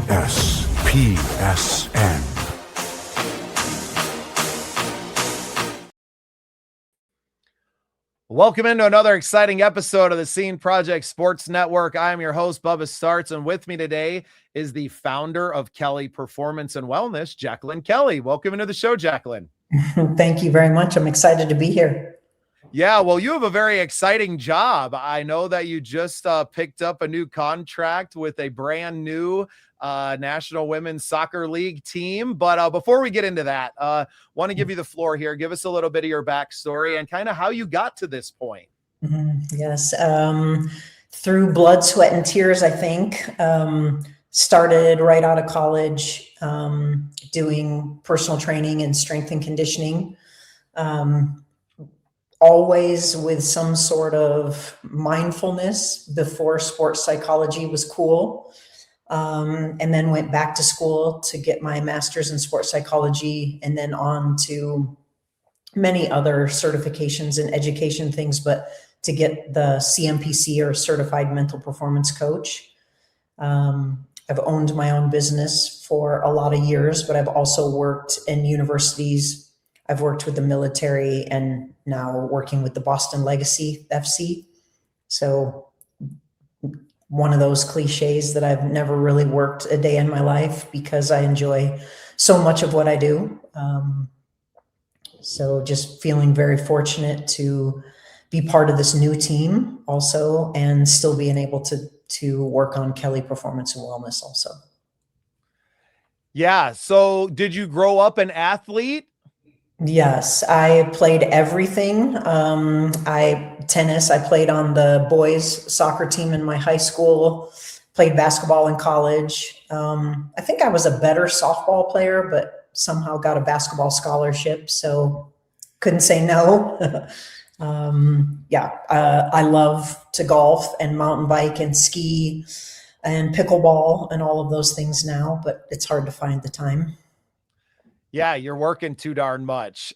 Welcome into another exciting episode of the Scene Project Sports Network. I am your host, Bubba Starts, and with me today is the founder of Kelly Performance and Wellness, Jacqueline Kelly. Welcome into the show, Jacqueline. Thank you very much. I'm excited to be here. Yeah, well, you have a very exciting job. I know that you just picked up a new contract with a brand new National Women's Soccer League team. But before we get into that, want to give you the floor here. Give us a little bit of your backstory and kind of how you got to this point. Yes. Through blood, sweat, and tears, I think. Started right out of college doing personal training and strength and conditioning. Always with some sort of mindfulness before sports psychology was cool. And then went back to school to get my master's in sports psychology and then on to many other certifications and education things, but to get the CMPC or Certified Mental Performance Coach. I've owned my own business for a lot of years, but I've also worked in universities. I've worked with the military and now working with the Boston Legacy FC. So one of those cliches that I've never really worked a day in my life because I enjoy so much of what I do. So just feeling very fortunate to be part of this new team also and still being able to work on Kelly Performance and Wellness also. Yeah. So did you grow up an athlete? Yes, I played everything. Tennis, I played on the boys soccer team in my high school, played basketball in college. I think I was a better softball player, but somehow got a basketball scholarship, so couldn't say no. I love to golf and mountain bike and ski and pickleball and all of those things now, but it's hard to find the time. Yeah, you're working too darn much.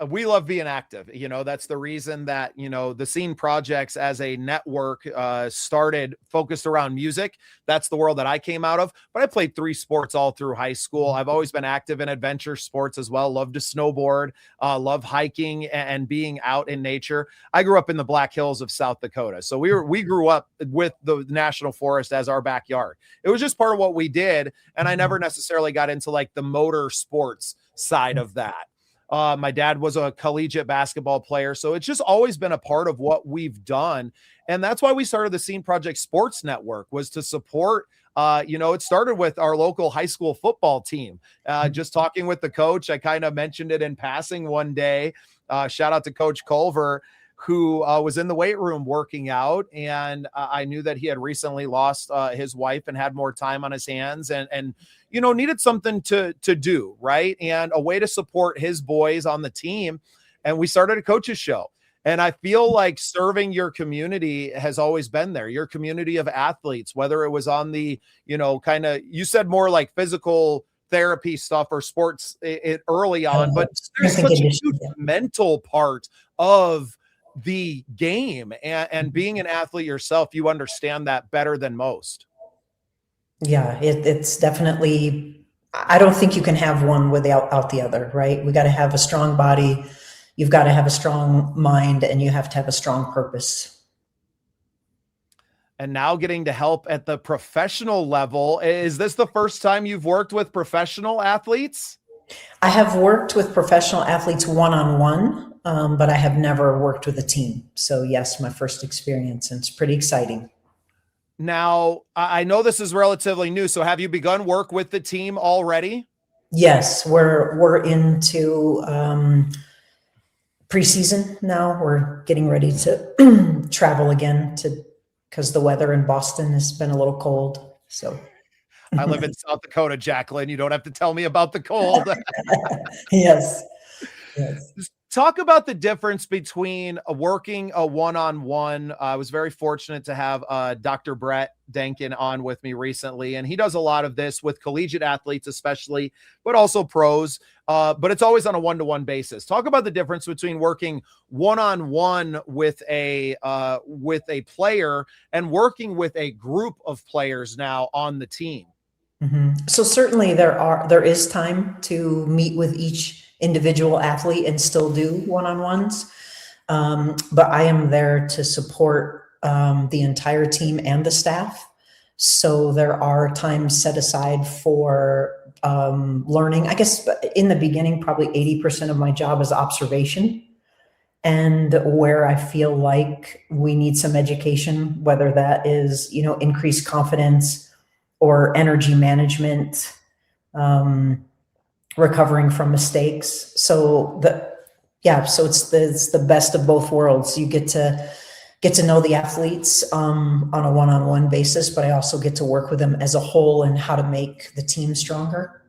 We love being active. You know, that's the reason that, the Scene Projects as a network started focused around music. That's the world that I came out of. But I played 3 sports all through high school. I've always been active in adventure sports as well. Love to snowboard, love hiking and being out in nature. I grew up in the Black Hills of South Dakota. So we grew up with the National Forest as our backyard. It was just part of what we did. And I never necessarily got into like the motor sports side of that. My dad was a collegiate basketball player, so it's just always been a part of what we've done. And that's why we started the Scene Project Sports Network, was to support, it started with our local high school football team. Just talking with the coach, I kind of mentioned it in passing one day. Shout out to Coach Culver, who was in the weight room working out. And I knew that he had recently lost his wife and had more time on his hands and needed something to do, right? And a way to support his boys on the team. And we started a coaches show. And I feel like serving your community has always been there, your community of athletes, whether it was on the, you said more like physical therapy stuff or sports early on, but there's such a huge mental part of the game and being an athlete yourself. You understand that better than most. Yeah, it's definitely, I don't think you can have one without the other, right? We got to have a strong body. You've got to have a strong mind and you have to have a strong purpose. And now getting to help at the professional level. Is this the first time you've worked with professional athletes? I have worked with professional athletes one-on-one, but I have never worked with a team. So yes, my first experience, and it's pretty exciting. Now, I know this is relatively new, so have you begun work with the team already? Yes, we're into preseason now. We're getting ready to travel again because the weather in Boston has been a little cold. So I live in South Dakota, Jacqueline. You don't have to tell me about the cold. Yes. Talk about the difference between working a one-on-one. I was very fortunate to have Dr. Brett Denkin on with me recently, and he does a lot of this with collegiate athletes, especially, but also pros. But it's always on a one-to-one basis. Talk about the difference between working one-on-one with a player and working with a group of players now on the team. So certainly there is time to meet with each individual athlete and still do one-on-ones. But I am there to support the entire team and the staff. So there are times set aside for learning. I guess in the beginning, probably 80% of my job is observation. And where I feel like we need some education, whether that is, increased confidence or energy management, recovering from mistakes. So it's the best of both worlds. You get to know the athletes on a one-on-one basis, but I also get to work with them as a whole and how to make the team stronger.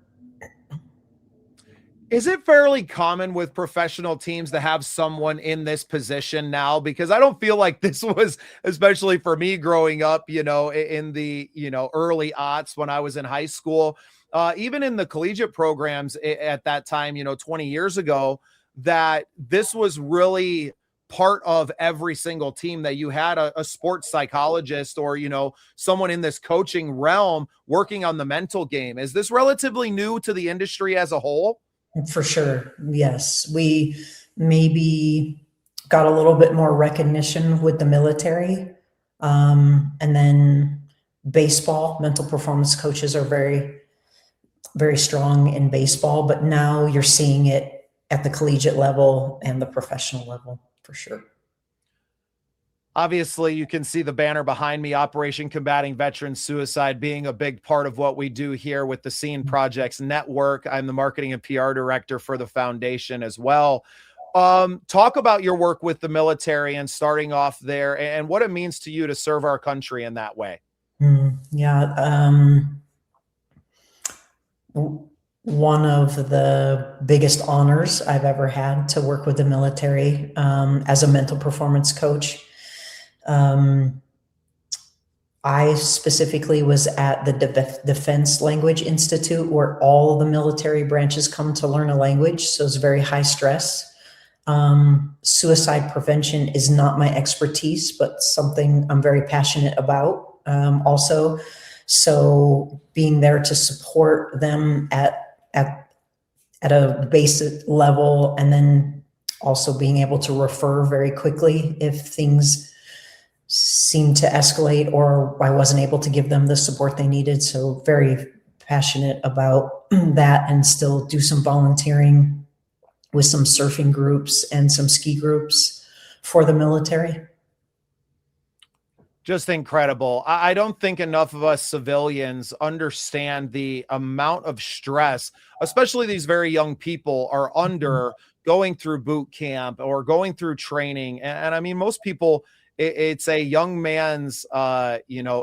Is it fairly common with professional teams to have someone in this position now? Because I don't feel like this was, especially for me growing up, in the, early aughts when I was in high school, even in the collegiate programs at that time, 20 years ago, that this was really part of every single team, that you had a sports psychologist or, someone in this coaching realm working on the mental game. Is this relatively new to the industry as a whole? For sure. Yes. We maybe got a little bit more recognition with the military. And then baseball, mental performance coaches are very, very strong in baseball, but now you're seeing it at the collegiate level and the professional level for sure. Obviously, you can see the banner behind me, Operation Combating Veteran Suicide, being a big part of what we do here with the Scene Projects Network. I'm the marketing and PR director for the foundation as well. Talk about your work with the military and starting off there and what it means to you to serve our country in that way. One of the biggest honors I've ever had to work with the military as a mental performance coach. I specifically was at the Defense Language Institute, where all the military branches come to learn a language. So it's very high stress. Suicide prevention is not my expertise, but something I'm very passionate about also. So being there to support them at a basic level, and then also being able to refer very quickly if things seemed to escalate or I wasn't able to give them the support they needed. So very passionate about that, and still do some volunteering with some surfing groups and some ski groups for the military. Just incredible. I don't think enough of us civilians understand the amount of stress, especially these very young people are under going through boot camp or going through training. And I mean, most people, it's a young man's,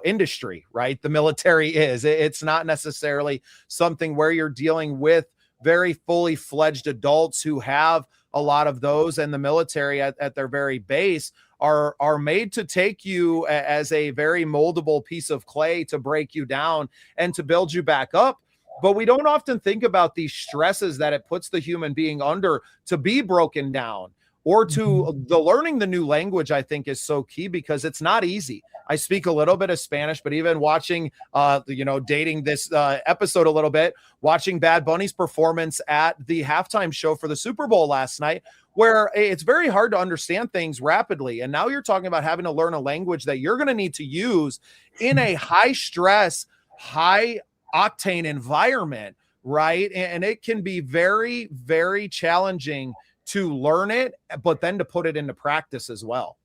industry, right? The military is. It's not necessarily something where you're dealing with very fully fledged adults who have a lot of those, and the military at their very base are made to take you as a very moldable piece of clay to break you down and to build you back up. But we don't often think about these stresses that it puts the human being under to be broken down, or to the learning the new language. I think is so key, because it's not easy. I speak a little bit of Spanish, but even watching, dating this episode a little bit, watching Bad Bunny's performance at the halftime show for the Super Bowl last night, where it's very hard to understand things rapidly. And now you're talking about having to learn a language that you're going to need to use in a high stress, high octane environment, right? And it can be very, very challenging to learn it, but then to put it into practice as well.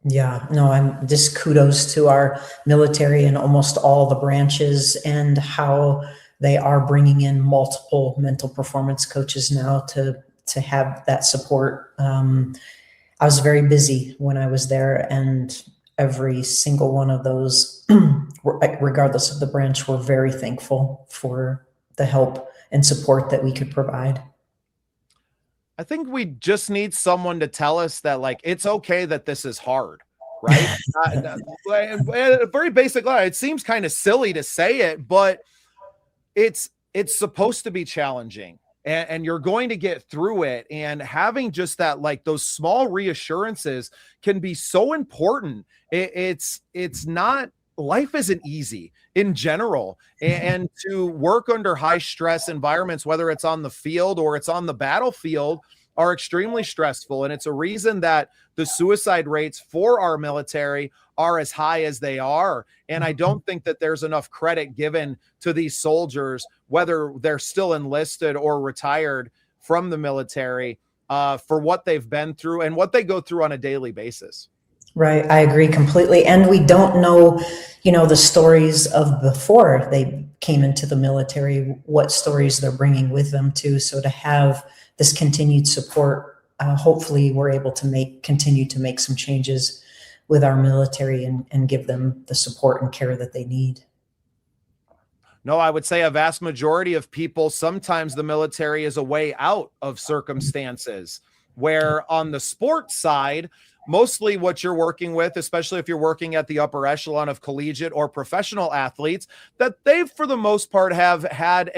Yeah, no, I'm just kudos to our military and almost all the branches, and how they are bringing in multiple mental performance coaches now to have that support. I was very busy when I was there, and every single one of those, regardless of the branch, were very thankful for the help and support that we could provide. I think we just need someone to tell us that, like, it's okay that this is hard, right? A very basic line. It seems kind of silly to say it, but it's supposed to be challenging, and you're going to get through it. And having just that, like, those small reassurances can be so important. It's not, life isn't easy in general, and to work under high stress environments, whether it's on the field or it's on the battlefield, are extremely stressful. And it's a reason that the suicide rates for our military are as high as they are. And I don't think that there's enough credit given to these soldiers, whether they're still enlisted or retired from the military, for what they've been through and what they go through on a daily basis. Right. I agree completely. And we don't know, the stories of before they came into the military, what stories they're bringing with them too. So to have this continued support, hopefully we're able to continue to make some changes with our military and give them the support and care that they need. No, I would say a vast majority of people, sometimes the military is a way out of circumstances, where on the sports side, mostly what you're working with, especially if you're working at the upper echelon of collegiate or professional athletes, that they, for the most part, have had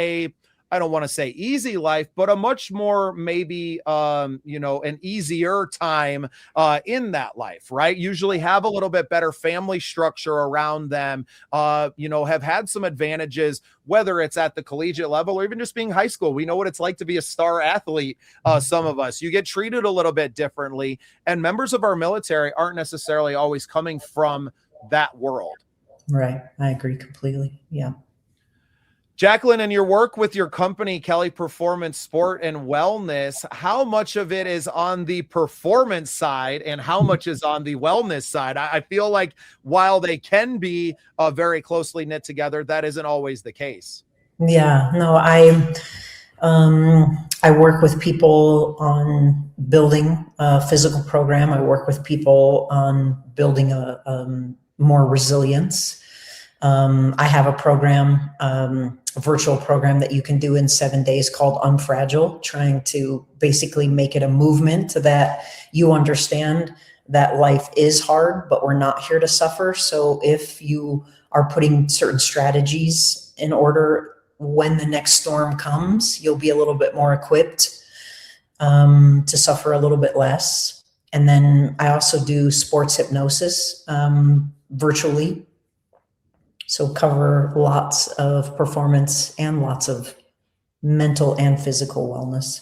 I don't want to say easy life, but a much more maybe, an easier time in that life, right? Usually have a little bit better family structure around them, have had some advantages, whether it's at the collegiate level or even just being high school. We know what it's like to be a star athlete. Some of us, you get treated a little bit differently, and members of our military aren't necessarily always coming from that world. Right. I agree completely. Yeah. Jacqueline, in your work with your company, Kelly Performance Sport and Wellness, how much of it is on the performance side and how much is on the wellness side? I feel like while they can be very closely knit together, that isn't always the case. Yeah, no, I work with people on building a physical program. I work with people on building a more resilience. I have a program, a virtual program that you can do in 7 days called Unfragile, trying to basically make it a movement that you understand that life is hard, but we're not here to suffer. So if you are putting certain strategies in order, when the next storm comes, you'll be a little bit more equipped to suffer a little bit less. And then I also do sports hypnosis virtually. So cover lots of performance and lots of mental and physical wellness.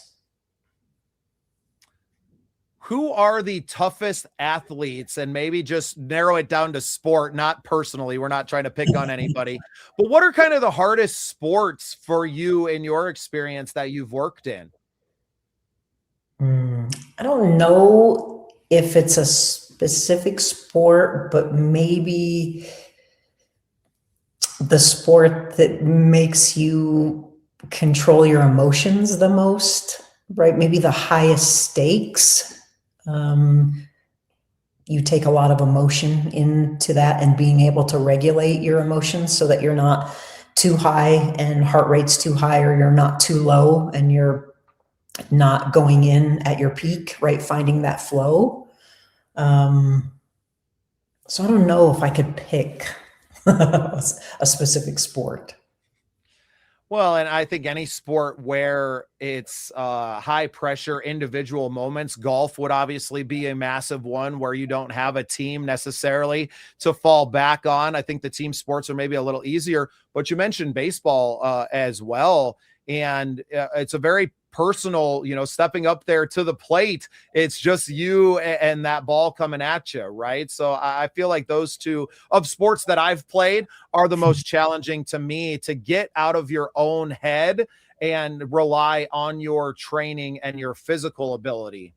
Who are the toughest athletes? And maybe just narrow it down to sport, not personally. We're not trying to pick on anybody, but what are kind of the hardest sports for you in your experience that you've worked in? I don't know if it's a specific sport, but maybe the sport that makes you control your emotions the most, right? Maybe the highest stakes. You take a lot of emotion into that, and being able to regulate your emotions so that you're not too high and heart rate's too high, or you're not too low and you're not going in at your peak, right? Finding that flow. So I don't know if I could pick a specific sport. Well, and I think any sport where it's high pressure individual moments, golf would obviously be a massive one where you don't have a team necessarily to fall back on. I think the team sports are maybe a little easier, but you mentioned baseball as well. And it's a very personal, stepping up there to the plate. It's just you and that ball coming at you, right? So I feel like those two of sports that I've played are the most challenging to me, to get out of your own head and rely on your training and your physical ability.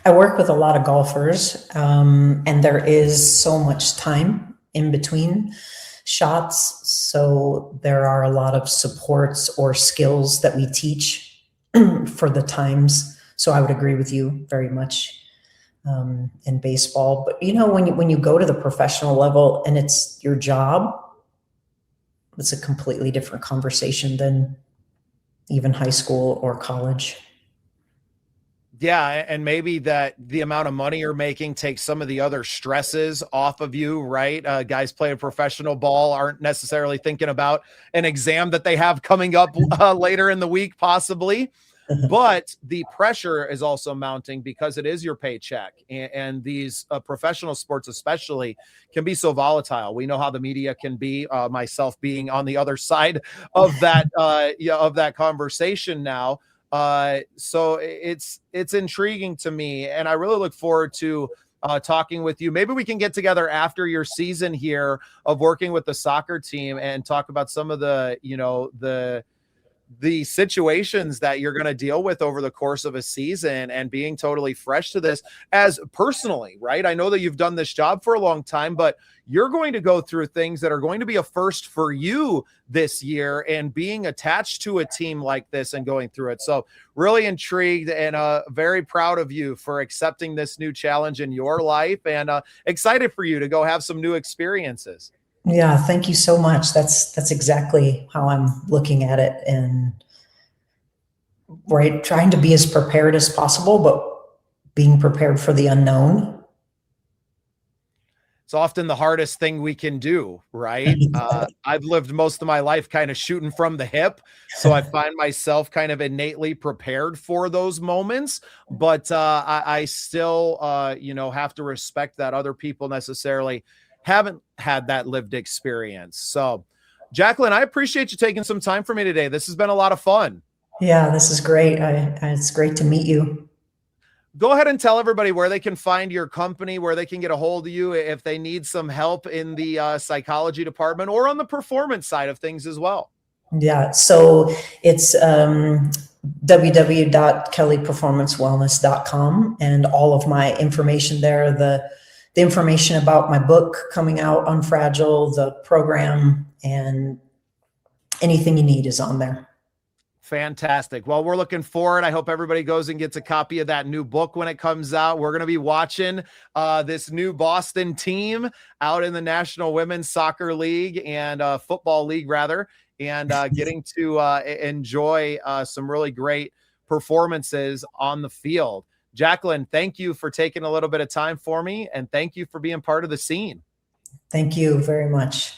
I work with a lot of golfers, and there is so much time in between shots. So there are a lot of supports or skills that we teach for the times. So I would agree with you very much in baseball. But when you go to the professional level and it's your job, it's a completely different conversation than even high school or college. Yeah, and maybe that the amount of money you're making takes some of the other stresses off of you, right? Guys playing professional ball aren't necessarily thinking about an exam that they have coming up later in the week, possibly. But the pressure is also mounting because it is your paycheck, and these professional sports especially can be so volatile. We know how the media can be, myself being on the other side of that of that conversation now. So it's intriguing to me, and I really look forward to talking with you. Maybe we can get together after your season here of working with the soccer team and talk about some of the, the situations that you're going to deal with over the course of a season, and being totally fresh to this as personally, right? I know that you've done this job for a long time, but you're going to go through things that are going to be a first for you this year, and being attached to a team like this and going through it. So really intrigued, and very proud of you for accepting this new challenge in your life, and excited for you to go have some new experiences. Yeah, thank you so much. That's exactly how I'm looking at it, and right, trying to be as prepared as possible, but being prepared for the unknown. It's often the hardest thing we can do, right? I've lived most of my life kind of shooting from the hip, so I find myself kind of innately prepared for those moments. But I still, have to respect that other people necessarily haven't had that lived experience. So, Jacqueline, I appreciate you taking some time for me today. This has been a lot of fun. Yeah, this is great. It's great to meet you. Go ahead and tell everybody where they can find your company, where they can get a hold of you if they need some help in the psychology department or on the performance side of things as well. Yeah, so it's www.kellyperformancewellness.com, and all of my information there, the information about my book coming out, Unfragile, the program, and anything you need is on there. Fantastic. Well, we're looking forward. I hope everybody goes and gets a copy of that new book when it comes out. We're going to be watching this new Boston team out in the National Women's Soccer League and Football League, rather, and getting to enjoy some really great performances on the field. Jacqueline, thank you for taking a little bit of time for me, and thank you for being part of the scene. Thank you very much.